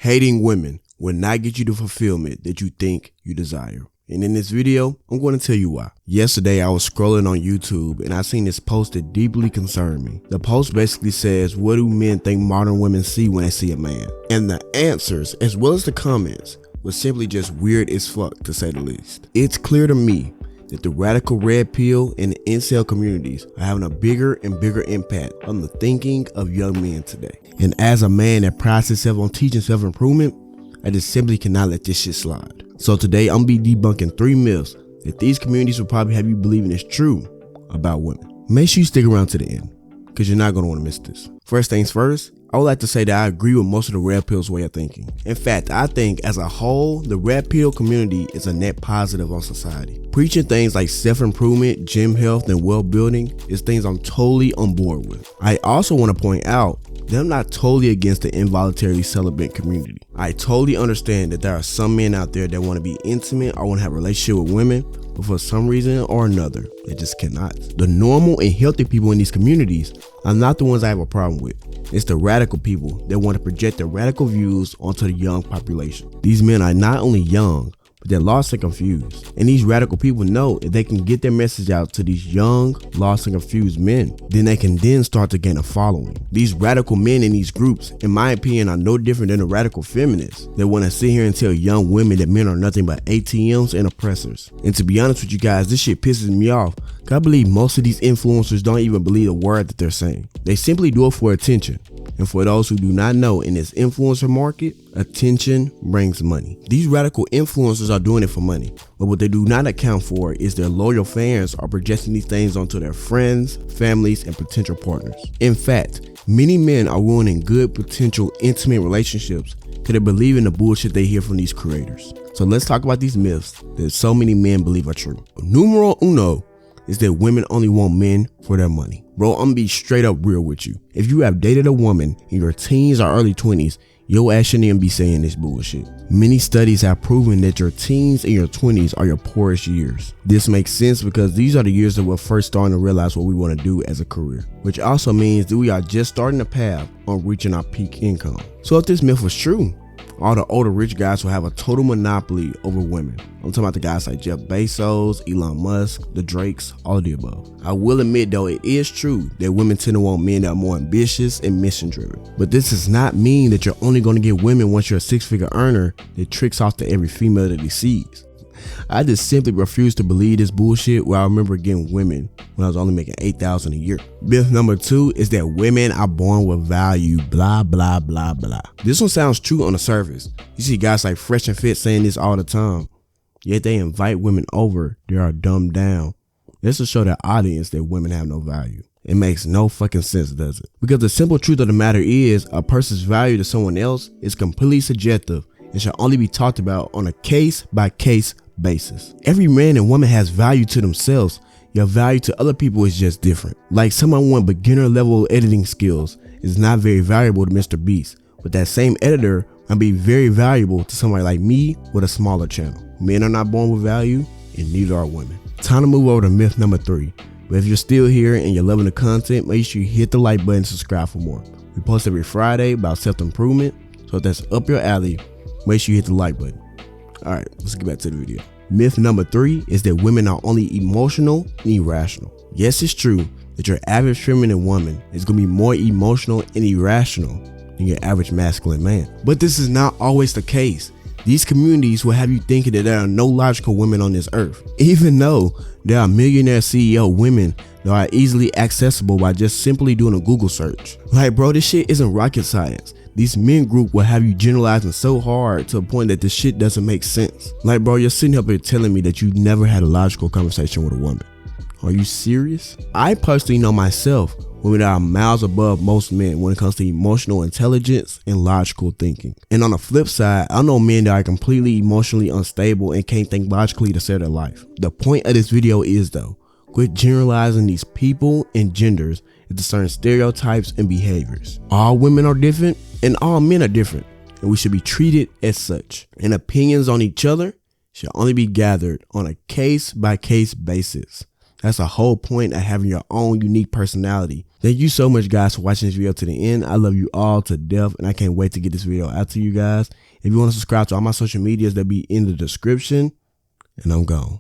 Hating women will not get you the fulfillment that you think you desire. And in this video, I'm going to tell you why. Yesterday, I was scrolling on YouTube and I seen this post that deeply concerned me. The post basically says, what do men think modern women see when they see a man? And the answers, as well as the comments, was simply just weird as fuck, to say the least. It's clear to me that the radical red pill and the incel communities are having a bigger and bigger impact on the thinking of young men today. And as a man that prides himself on teaching self-improvement, I just simply cannot let this shit slide. So today I'm gonna be debunking 3 myths that these communities will probably have you believing is true about women. Make sure you stick around to the end, because you're not gonna wanna miss this. First things first, I would like to say that I agree with most of the red pill's way of thinking. In fact, I think as a whole, the red pill community is a net positive on society. Preaching things like self-improvement, gym health, and well-building is things I'm totally on board with. I also want to point out that I'm not totally against the involuntary celibate community. I totally understand that there are some men out there that want to be intimate or want to have a relationship with women, but for some reason or another, they just cannot. The normal and healthy people in these communities are not the ones I have a problem with. It's the radical people that want to project their radical views onto the young population. These men are not only young, but they're lost and confused. And these radical people know if they can get their message out to these young, lost and confused men, then they can then start to gain a following. These radical men in these groups, in my opinion, are no different than the radical feminists that want to sit here and tell young women that men are nothing but ATMs and oppressors. And to be honest with you guys, this shit pisses me off, because I believe most of these influencers don't even believe a word that they're saying. They simply do it for attention. And for those who do not know, in this influencer market, attention brings money. These radical influencers are doing it for money, but what they do not account for is their loyal fans are projecting these things onto their friends, families, and potential partners. In fact, many men are ruining good potential intimate relationships because they believe in the bullshit they hear from these creators. So let's talk about these myths that so many men believe are true. Numero uno is that women only want men for their money. Bro, I'm gonna be straight up real with you. If you have dated a woman in your teens or early 20s, your ass shouldn't even be saying this bullshit. Many studies have proven that your teens and your 20s are your poorest years. This makes sense because these are the years that we're first starting to realize what we want to do as a career, which also means that we are just starting the path on reaching our peak income. So if this myth was true, all the older rich guys will have a total monopoly over women. I'm talking about the guys like Jeff Bezos, Elon Musk, the Drakes, all of the above. I will admit though, it is true that women tend to want men that are more ambitious and mission driven. But this does not mean that you're only going to get women once you're a 6-figure earner that tricks off to every female that he sees. I just simply refuse to believe this bullshit where I remember getting women when I was only making $8,000 a year. Myth number 2 is that women are born with value, blah, blah, blah, blah. This one sounds true on the surface. You see guys like Fresh and Fit saying this all the time, yet they invite women over that are dumbed down. This will show their audience that women have no value. It makes no fucking sense, does it? Because the simple truth of the matter is a person's value to someone else is completely subjective and should only be talked about on a case-by-case basis. Every man and woman has value to themselves. Your value to other people is just different. Like someone with beginner level editing skills is not very valuable to Mr. Beast, but that same editor might be very valuable to somebody like me with a smaller channel. Men are not born with value, and neither are women. Time to move over to myth number 3. But if you're still here and you're loving the content, make sure you hit the like button and subscribe for more. We post every Friday about self-improvement, so if that's up your alley, make sure you hit the like button. Alright, let's get back to the video. Myth number 3 is that women are only emotional and irrational. Yes, it's true that your average feminine woman is going to be more emotional and irrational than your average masculine man. But this is not always the case. These communities will have you thinking that there are no logical women on this earth, even though there are millionaire CEO women that are easily accessible by just simply doing a Google search. Like bro, this shit isn't rocket science. These men group will have you generalizing so hard to a point that this shit doesn't make sense. Like bro, you're sitting up here telling me that you never had a logical conversation with a woman. Are you serious? I personally know myself women that are miles above most men when it comes to emotional intelligence and logical thinking. And on the flip side, I know men that are completely emotionally unstable and can't think logically to save their life. The point of this video is though, quit generalizing these people and genders into certain stereotypes and behaviors. All women are different and all men are different, and we should be treated as such. And opinions on each other should only be gathered on a case-by-case basis. That's the whole point of having your own unique personality. Thank you so much, guys, for watching this video to the end. I love you all to death, and I can't wait to get this video out to you guys. If you want to subscribe to all my social medias, they'll be in the description, and I'm gone.